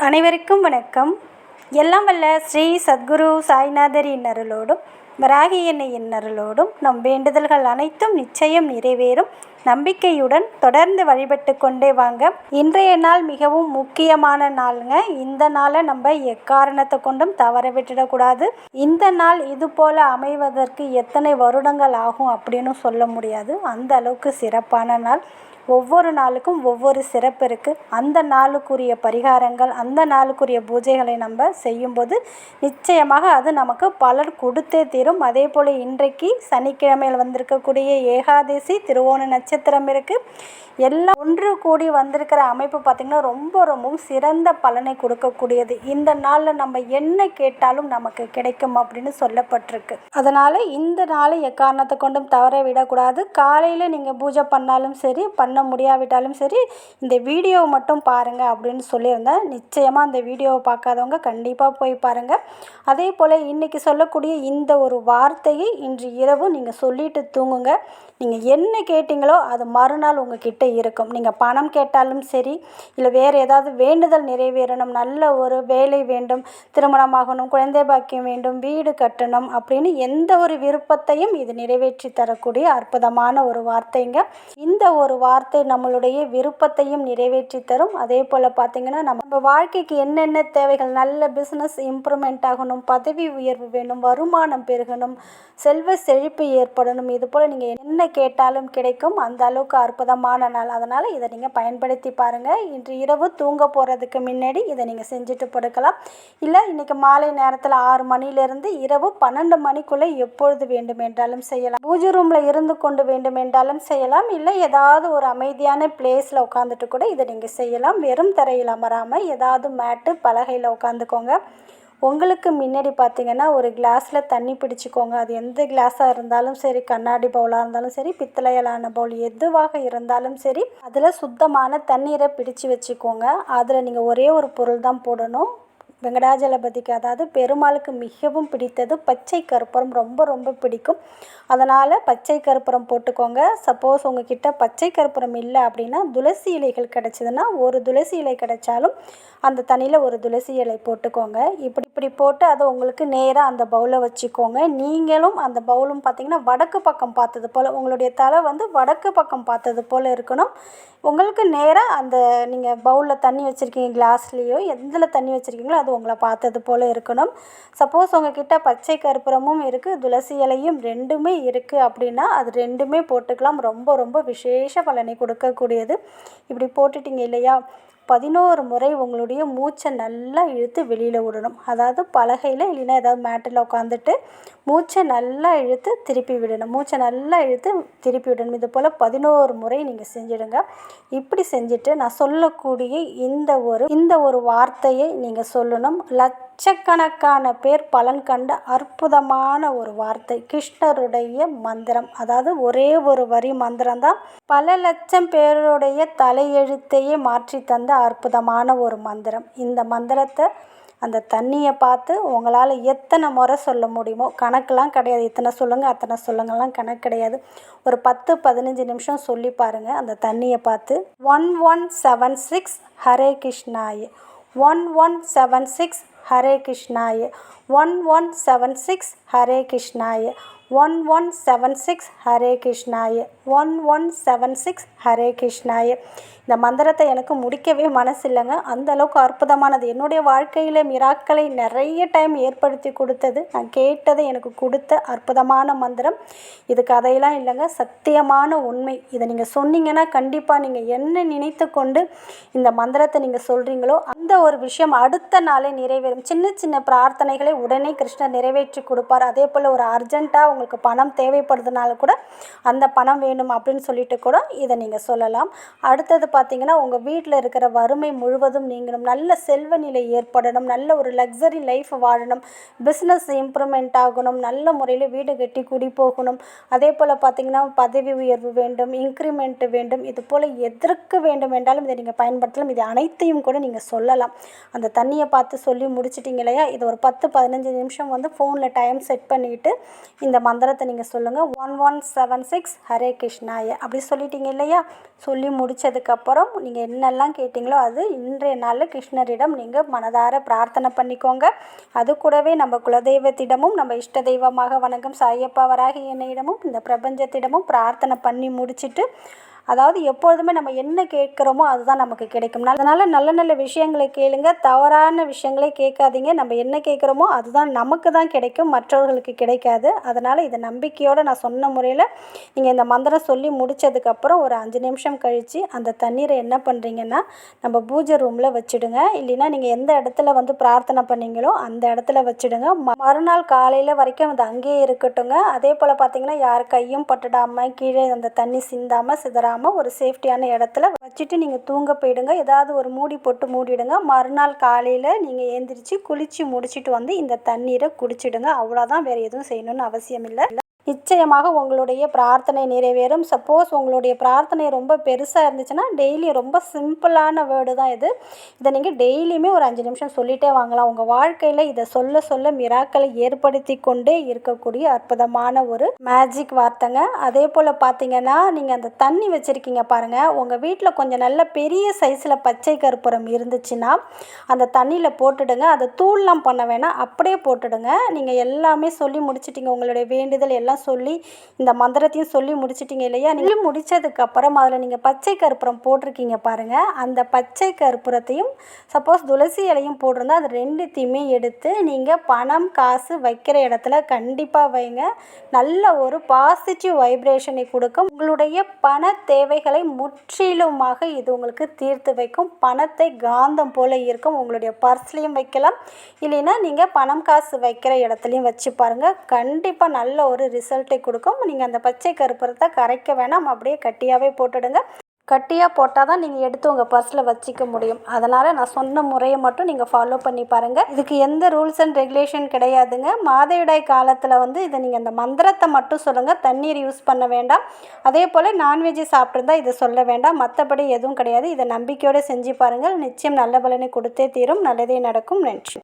அனைவருக்கும் வணக்கம். எல்லாம் வல்ல ஸ்ரீ சத்குரு சாய்நாதர் இன்னருளோடும் வராகி எண்ணெய் இன்னருளோடும் நம் வேண்டுதல்கள் அனைத்தும் நிச்சயம் நிறைவேறும் நம்பிக்கையுடன் தொடர்ந்து வழிபட்டு கொண்டே வாங்க. இன்றைய நாள் மிகவும் முக்கியமான நாளுங்க. இந்த நாளை நம்ம எக்காரணத்தை கொண்டும் தவற விட்டுடக்கூடாது. இந்த நாள் இது போல அமைவதற்கு எத்தனை வருடங்கள் ஆகும் அப்படின்னு சொல்ல முடியாது. அந்த அளவுக்கு சிறப்பான நாள். ஒவ்வொரு நாளுக்கும் ஒவ்வொரு சிறப்பு இருக்குது. அந்த நாளுக்குரிய பரிகாரங்கள், அந்த நாளுக்குரிய பூஜைகளை நம்ம செய்யும்போது நிச்சயமாக அது நமக்கு பலன் கொடுத்தே தீரும். அதே போல் இன்றைக்கு சனிக்கிழமையில் வந்திருக்கக்கூடிய ஏகாதசி திருவோண நட்சத்திரம் இருக்குது. எல்லாம் ஒன்று கூடி வந்திருக்கிற அமைப்பு பார்த்திங்கன்னா ரொம்பவும் சிறந்த பலனை கொடுக்கக்கூடியது. இந்த நாளில் நம்ம என்ன கேட்டாலும் நமக்கு கிடைக்கும் அப்படின்னு சொல்லப்பட்டிருக்கு. அதனால் இந்த நாளை எக்காரணத்தை கொண்டும் தவற விடக்கூடாது. காலையில் நீங்கள் பூஜை பண்ணாலும் சரி, பண்ண முடியாவிட்டாலும் சரி, இந்த வீடியோவை மட்டும் பாருங்கள் அப்படின்னு சொல்லியிருந்தேன். நிச்சயமாக அந்த வீடியோவை பார்க்காதவங்க கண்டிப்பாக போய் பாருங்கள். அதே போல் இன்றைக்கி சொல்லக்கூடிய இந்த ஒரு வார்த்தையை இன்று இரவு நீங்கள் சொல்லிட்டு தூங்குங்க. நீங்கள் என்ன கேட்டிங்களோ அது மறுநாள் உங்ககிட்ட இருக்கும். நீங்கள் பணம் கேட்டாலும் சரி, இல்லை வேறு ஏதாவது வேண்டுதல் நிறைவேறணும், நல்ல ஒரு வேலை வேண்டும், திருமணமாகணும், குழந்தை பாக்கியம் வேண்டும், வீடு கட்டணும் அப்படின்னு எந்த ஒரு விருப்பத்தையும் இது நிறைவேற்றி தரக்கூடிய அற்புதமான ஒரு வார்த்தைங்க. இந்த ஒரு வார்த்தை நம்மளுடைய விருப்பத்தையும் நிறைவேற்றி தரும். அதே போல் பார்த்திங்கன்னா நம்ம வாழ்க்கைக்கு என்னென்ன தேவைகள், நல்ல பிஸ்னஸ் இம்ப்ரூவ்மெண்ட் ஆகணும், பதவி உயர்வு வேணும், வருமானம் பெருகணும், செல்வ செழிப்பு ஏற்படணும், இது போல் நீங்கள் என்ன கேட்டாலும் கிடைக்கும். அந்த அளவுக்கு அற்புதமான நாள். அதனால் இதை நீங்கள் பயன்படுத்தி பாருங்கள். இன்று இரவு தூங்க போகிறதுக்கு முன்னாடி இதை நீங்கள் செஞ்சுட்டு படுக்கலாம். இல்லை இன்றைக்கி மாலை நேரத்தில் 6 மணிலேருந்து இரவு 12 மணிக்குள்ளே எப்பொழுது வேண்டுமென்றாலும் செய்யலாம். பூஜை ரூமில் இருந்து கொண்டு வேண்டுமென்றாலும் செய்யலாம். இல்லை ஏதாவது ஒரு அமைதியான பிளேஸில் உட்காந்துட்டு கூட இதை நீங்கள் செய்யலாம். வெறும் தரையில் அமராமல் ஏதாவது மேட்டு பலகையில் உட்காந்துக்கோங்க. உங்களுக்கு முன்னாடி பார்த்திங்கன்னா ஒரு கிளாஸில் தண்ணி பிடிச்சிக்கோங்க. அது எந்த கிளாஸாக இருந்தாலும் சரி, கண்ணாடி பவுலாக இருந்தாலும் சரி, பித்தளையலான பவுல் எதுவாக இருந்தாலும் சரி, அதில் சுத்தமான தண்ணீரை பிடிச்சி வச்சுக்கோங்க. அதில் நீங்கள் ஒரே ஒரு பொருள் தான் போடணும். வெங்கடாஜலபதிக்கு, அதாவது பெருமாளுக்கு மிகவும் பிடித்தது பச்சை கற்பூரம். ரொம்ப பிடிக்கும். அதனால் பச்சை கற்பூரம் போட்டுக்கோங்க. சப்போஸ் உங்ககிட்ட பச்சை கற்பூரம் இல்லை அப்படின்னா துளசி இலைகள் கிடச்சிதுன்னா ஒரு துளசி இலை கிடைச்சாலும் அந்த தண்ணியில் ஒரு துளசி இலை போட்டுக்கோங்க. இப்படி போட்டு அதை உங்களுக்கு நேராக அந்த பவுலை வச்சுக்கோங்க. நீங்களும் அந்த பவுலும் பார்த்திங்கன்னா வடக்கு பக்கம் பார்த்தது போல், உங்களுடைய தலை வந்து வடக்கு பக்கம் பார்த்தது போல் இருக்கணும். உங்களுக்கு நேராக அந்த நீங்கள் பவுலில் தண்ணி வச்சுருக்கீங்க, கிளாஸ்லேயோ எதில் தண்ணி வச்சுருக்கீங்களோ அது உங்களை பார்த்தது போல் இருக்கணும். சப்போஸ் உங்ககிட்ட பச்சை கற்பூரமும் இருக்குது, துளசி இலையும் ரெண்டுமே இருக்குது அப்படின்னா அது ரெண்டுமே போட்டுக்கலாம். ரொம்ப விசேஷ பலனை கொடுக்கக்கூடியது. இப்படி போட்டுட்டிங்க இல்லையா, 11 முறை உங்களுடைய மூச்சை நல்லா இழுத்து வெளியில் விடணும். அதாவது பலகையில் இல்லைன்னா ஏதாவது மேட்டில் உட்காந்துட்டு மூச்சை நல்லா இழுத்து திருப்பி விடணும். மூச்சை நல்லா இழுத்து திருப்பி விடணும். இது போல் 11 முறை நீங்கள் செஞ்சிடுங்க. இப்படி செஞ்சுட்டு நான் சொல்லக்கூடிய இந்த ஒரு வார்த்தையை நீங்கள் சொல்லணும். லட்சக்கணக்கான பேர் பலன் கண்ட அற்புதமான ஒரு வார்த்தை, கிருஷ்ணருடைய மந்திரம். அதாவது ஒரே ஒரு வரி மந்திரம்தான் பல லட்சம் பேருடைய தலையெழுத்தையே மாற்றி தந்த அற்புதமான ஒரு மந்திரம். இந்த மந்திரத்தை அந்த தண்ணியை பார்த்து உங்களால் எத்தனை முறை சொல்ல முடியுமோ, கணக்கெலாம் கிடையாது, இத்தனை சொல்லுங்கள் அத்தனை சொல்லுங்கள்லாம் கணக்கு கிடையாது, ஒரு 10-15 நிமிஷம் சொல்லி பாருங்கள். அந்த தண்ணியை பார்த்து 1176 ஹரே கிருஷ்ணாய, 1176 ஹரே கிருஷ்ணாய, 1176 ஹரே கிருஷ்ணாய, 1176 ஹரே கிருஷ்ணாய, 1176 ஹரே கிருஷ்ணாய. இந்த மந்திரத்தை எனக்கு முடிக்கவே மனசு இல்லைங்க. அந்த அளவுக்கு அற்புதமானது. என்னுடைய வாழ்க்கையில் மிராக்களை நிறைய டைம் ஏற்படுத்தி கொடுத்தது, நான் கேட்டதை எனக்கு கொடுத்த அற்புதமான மந்திரம். இது கதையெல்லாம் இல்லைங்க, சத்தியமான உண்மை. இதை நீங்கள் சொன்னீங்கன்னா கண்டிப்பாக நீங்கள் என்ன நினைத்து கொண்டு இந்த மந்திரத்தை நீங்கள் சொல்கிறீங்களோ அந்த ஒரு விஷயம் அடுத்த நாளே நிறைவேறும். சின்ன பிரார்த்தனைகளை உடனே கிருஷ்ணர் நிறைவேற்றி கொடுப்பார். அதே போல் ஒரு அர்ஜென்ட்டாக உங்களுக்கு பணம் தேவைப்படுறதுனால கூட அந்த பணம் வேணும் அப்படின்னு சொல்லிட்டு கூட இதை நீங்கள் சொல்லலாம். அடுத்தது பார்த்திங்கன்னா உங்கள் வீட்டில் இருக்கிற வறுமை முழுவதும் நீங்கணும், நல்ல செல்வ நிலை ஏற்படணும், நல்ல ஒரு லக்ஸரி லைஃப் வாழணும், பிஸ்னஸ் இம்ப்ரூவ்மெண்ட் ஆகணும், நல்ல முறையில் வீடு கட்டி குடி போகணும். அதே போல் பார்த்திங்கன்னா பதவி உயர்வு வேண்டும், இன்க்ரிமெண்ட் வேண்டும், இது போல் எதற்கு வேண்டும் என்றாலும் இதை நீங்கள் பயன்படுத்தலாம். இது அனைத்தையும் கூட நீங்கள் சொல்லலாம். அந்த தண்ணியை பார்த்து சொல்லி முடிச்சிட்டிங்க இல்லையா, இது ஒரு 10-15 நிமிஷம் வந்து ஃபோனில் டைம் செட் பண்ணிவிட்டு இந்த மந்திரத்தை நீங்கள் சொல்லுங்கள். 1176 ஹரே கிருஷ்ணாய அப்படி சொல்லிட்டீங்க இல்லையா, சொல்லி முடித்ததுக்கப்புறம் முடிச்சதுக்கப்புறம் நீங்கள் என்னெல்லாம் கேட்டிங்களோ அது இன்றைய நாளில் கிருஷ்ணரிடம் நீங்கள் மனதார பிரார்த்தனை பண்ணிக்கோங்க. அது கூடவே நம்ம குலதெய்வத்திடமும் நம்ம இஷ்ட தெய்வமாக வணங்கும் சாயப்பா வராகி என்னையிடமும் இந்த பிரபஞ்சத்திடமும் பிரார்த்தனை பண்ணி முடிச்சுட்டு, அதாவது எப்பொழுதுமே நம்ம என்ன கேட்குறோமோ அதுதான் நமக்கு கிடைக்கும். அதனால் நல்ல நல்ல விஷயங்களை கேளுங்க, தவறான விஷயங்களே கேட்காதீங்க. நம்ம என்ன கேட்குறோமோ அதுதான் நமக்கு தான் கிடைக்கும், மற்றவர்களுக்கு கிடைக்காது. அதனால் இதை நம்பிக்கையோடு நான் சொன்ன முறையில் நீங்கள் இந்த மந்திரம் சொல்லி முடித்ததுக்கப்புறம் ஒரு 5 நிமிஷம் கழித்து அந்த தண்ணீரை என்ன பண்ணுறீங்கன்னா நம்ம பூஜை ரூமில் வச்சுடுங்க. இல்லைன்னா நீங்கள் எந்த இடத்துல வந்து பிரார்த்தனை பண்ணீங்களோ அந்த இடத்துல வச்சுடுங்க. மறுநாள் காலையில் வரைக்கும் அது அங்கேயே இருக்கட்டுங்க. அதே போல் பார்த்திங்கன்னா யார் கையும் பட்டுடாமல் கீழே அந்த தண்ணி சிந்தாமல் சிதறாமல் ஒரு சேஃப்டியான இடத்துல வச்சுட்டு நீங்கள் தூங்க போயிடுங்க. ஏதாவது ஒரு மூடி போட்டு மூடிடுங்க. மறுநாள் காலையில் நீங்கள் எழுந்திரிச்சு குளித்து முடிச்சுட்டு வந்து இந்த தண்ணீரை குடிச்சிடுங்க. அவ்வளோதான், வேறு எதுவும் செய்யணும்னு அவசியம் இல்லை. நிச்சயமாக உங்களுடைய பிரார்த்தனை நிறைவேறும். சப்போஸ் உங்களுடைய பிரார்த்தனை ரொம்ப பெருசாக இருந்துச்சுன்னா டெய்லி ரொம்ப சிம்பிளான வேர்டு தான் இது. இதை நீங்கள் டெய்லியுமே ஒரு 5 நிமிஷம் சொல்லிகிட்டே வாங்கலாம். உங்கள் வாழ்க்கையில் இதை சொல்ல சொல்ல மிராக்களை ஏற்படுத்தி கொண்டே இருக்கக்கூடிய அற்புதமான ஒரு மேஜிக் வார்த்தைங்க. அதே போல் பார்த்தீங்கன்னா நீங்கள் அந்த தண்ணி வச்சுருக்கீங்க பாருங்கள், உங்கள் வீட்டில் கொஞ்சம் நல்ல பெரிய சைஸில் பச்சை கற்பூரம் இருந்துச்சுன்னா அந்த தண்ணியில் போட்டுடுங்க. அதை தூள்லாம் பண்ண வேணாம், அப்படியே போட்டுடுங்க. நீங்கள் எல்லாமே சொல்லி முடிச்சிட்டிங்க, உங்களுடைய வேண்டுதல் எல்லாம் சொல்லி இந்த மந்திரத்தையும் சொல்லி முடிச்சிட்டிங்க இல்லையா? நீங்கள் முடித்ததுக்கப்புறம் அதில் நீங்கள் பச்சை கற்பூரம் போட்டிருக்கீங்க பாருங்கள், அந்த பச்சை கற்பூரத்தையும் சப்போஸ் துளசி இலையும் போட்டிருந்தா அது ரெண்டுத்தையுமே எடுத்து நீங்கள் பணம் காசு வைக்கிற இடத்துல கண்டிப்பாக வைங்க. நல்ல ஒரு பாசிட்டிவ் வைப்ரேஷனை கொடுக்கும். உங்களுடைய பண தேவைகளை முற்றிலுமாக இது உங்களுக்கு தீர்த்து வைக்கும். பணத்தை காந்தம் போல் இருக்கும். உங்களுடைய பர்ஸ்லேயும் வைக்கலாம், இல்லைன்னா நீங்கள் பணம் காசு வைக்கிற இடத்துலையும் வச்சு பாருங்கள். கண்டிப்பாக நல்ல ஒரு ரிசல்ட்டை கொடுக்கும். நீங்கள் அந்த பச்சை கற்பூரத்தை கரைக்க வேணாம், அப்படியே கட்டியாகவே போட்டுடுங்க. கட்டியாக போட்டால் தான் நீங்கள் எடுத்து உங்கள் பர்ஸில் வச்சுக்க முடியும். அதனால் நான் சொன்ன முறையை மட்டும் நீங்கள் ஃபாலோ பண்ணி பாருங்கள். இதுக்கு எந்த ரூல்ஸ் அண்ட் ரெகுலேஷன் கிடையாதுங்க. மாதவிடாய் காலத்தில் வந்து இதை நீங்கள் அந்த மந்திரத்தை மட்டும் சொல்லுங்கள், தண்ணீர் யூஸ் பண்ண வேண்டாம். அதே போல் நான்வெஜ்ஜு சாப்பிட்ருந்தா இதை சொல்ல வேண்டாம், மற்றபடி எதுவும் கிடையாது. இதை நம்பிக்கையோடு செஞ்சு பாருங்கள், நிச்சயம் நல்ல பலனை கொடுத்தே தீரும். நல்லதே நடக்கும். நன்றி.